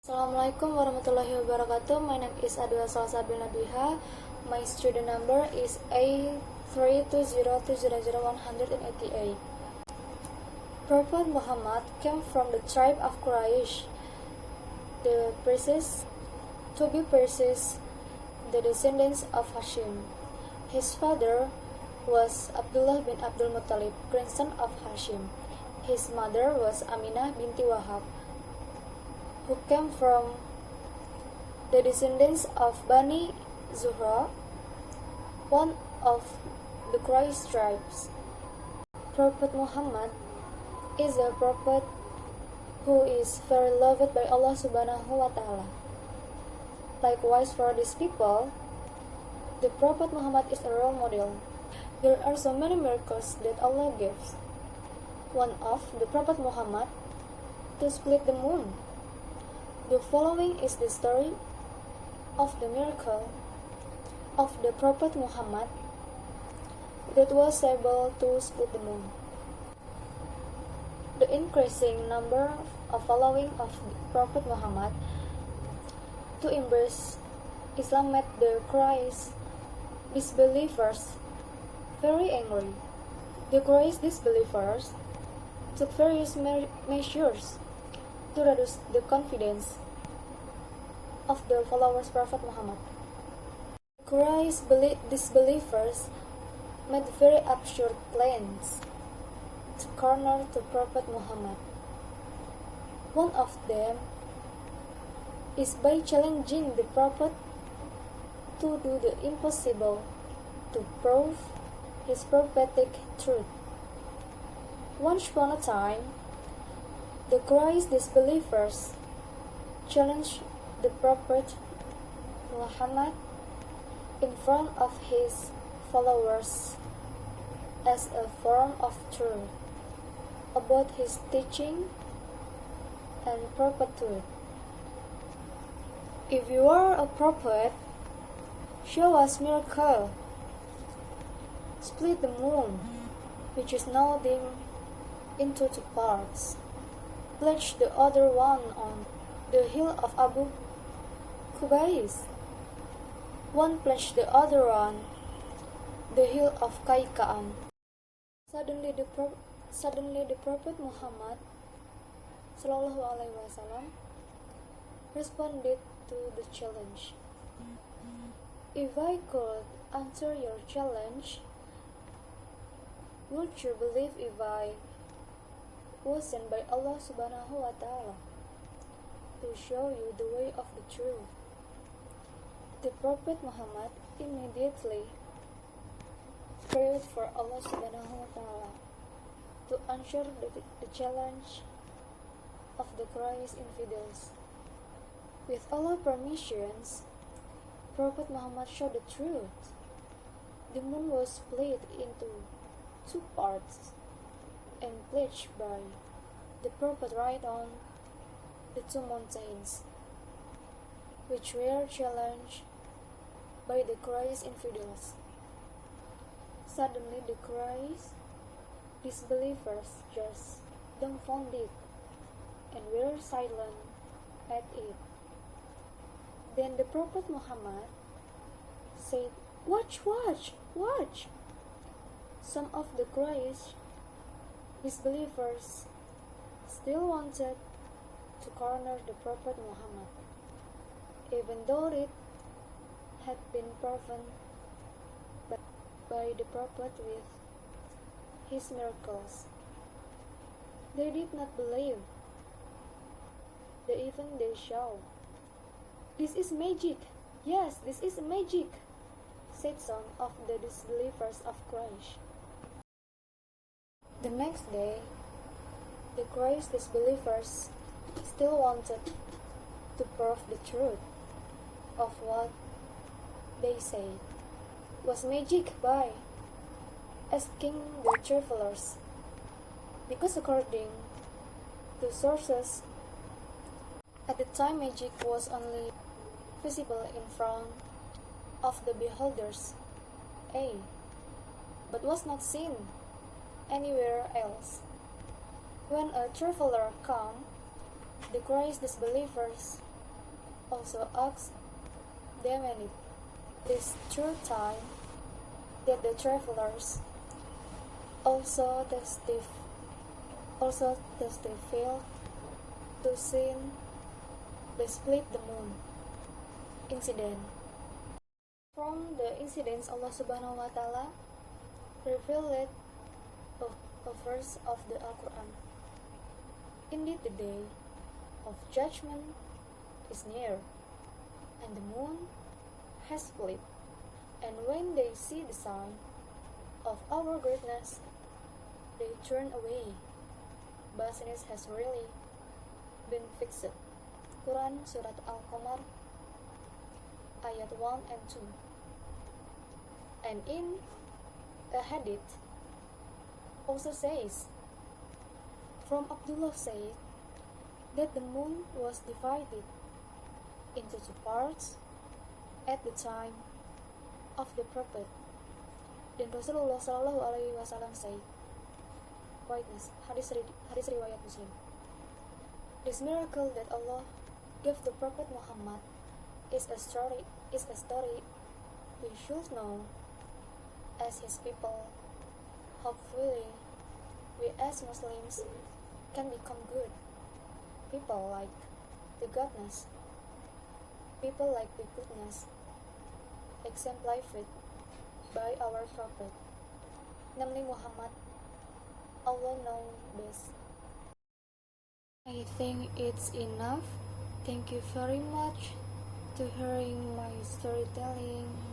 Assalamualaikum warahmatullahi wabarakatuh. My name is Adwa Salsabil Nabiha. My student number is A320200188. Prophet Muhammad came from the tribe of Quraysh. The Perses, to be Perses, the descendants of Hashim. His father was Abdullah bin Abdul Muttalib, grandson of Hashim. His mother was Aminah binti Wahab, who came from the descendants of Bani Zuhra, one of the Quraysh tribes. Prophet Muhammad is a prophet who is very loved by Allah Subhanahu wa Ta'ala. Likewise, for these people, the Prophet Muhammad is a role model. There are so many miracles that Allah gives. One of the Prophet Muhammad to split the moon. The following is the story of the miracle of the Prophet Muhammad that was able to split the moon. The increasing number of following of the Prophet Muhammad to embrace Islam made the Quraysh disbelievers very angry. The Quraysh disbelievers took various measures to reduce the confidence of the followers of Prophet Muhammad. Quraysh disbelievers made very absurd plans to corner the Prophet Muhammad. One of them is by challenging the Prophet to do the impossible to prove his prophetic truth. Once upon a time, the Quraysh disbelievers challenged the Prophet Muhammad in front of his followers as a form of truth about his teaching and prophethood. If you are a prophet, show us miracle. Split the moon, which is now dim, into two parts. Pledge the other one on the hill of Abu Kubais. One pledged the other on the hill of Kaika'am. Suddenly the Prophet Muhammad Sallallahu Alaihi Wasallam responded to the challenge. If I could answer your challenge, would you believe if I was sent by Allah Subhanahu wa Ta'ala to show you the way of the truth? The Prophet Muhammad immediately prayed for Allah Subhanahu wa Ta'ala to answer the challenge of the Quraysh infidels. With Allah's permissions, Prophet Muhammad showed the truth. The moon was split into two parts and pledged by the Prophet right on the two mountains, which were challenged by the Quraysh infidels. Suddenly the Quraysh disbelievers just dumbfounded and were silent at it. Then the Prophet Muhammad said, Watch! Some of the Quraysh disbelievers still wanted to corner the Prophet Muhammad, even though it had been proven by the Prophet with his miracles. They did not believe even they shouted, This is magic! Yes, this is magic! Said some of the disbelievers of Quraysh. The next day, the Quraysh disbelievers still wanted to prove the truth of what they said was magic by asking the travelers, because according to sources, at the time magic was only visible in front of the beholders, but was not seen anywhere else. When a traveler came, the Quraysh disbelievers also asked them and it is true time that the travelers also failed to see the split the moon incident. From the incidents, Allah Subhanahu wa Ta'ala revealed a verse of the Al-Quran. Indeed, the day of judgment is near, and the moon has split. And when they see the sign of our greatness, they turn away. Baseness has really been fixed. Quran Surat Al-Qamar ayat 1 and 2. And in a hadith also says, from Abdullah said that the moon was divided into two parts at the time of the Prophet. Dan Rasulullah Shallallahu Alaihi Wasallam said, witness, hadis riwayat Muslim. This miracle that Allah gave the Prophet Muhammad is a story we should know as his people. Hopefully, we as Muslims can become good people like the goodness, exemplified by our Prophet, namely Muhammad. Allah knows best. I think it's enough. Thank you very much to hearing my storytelling.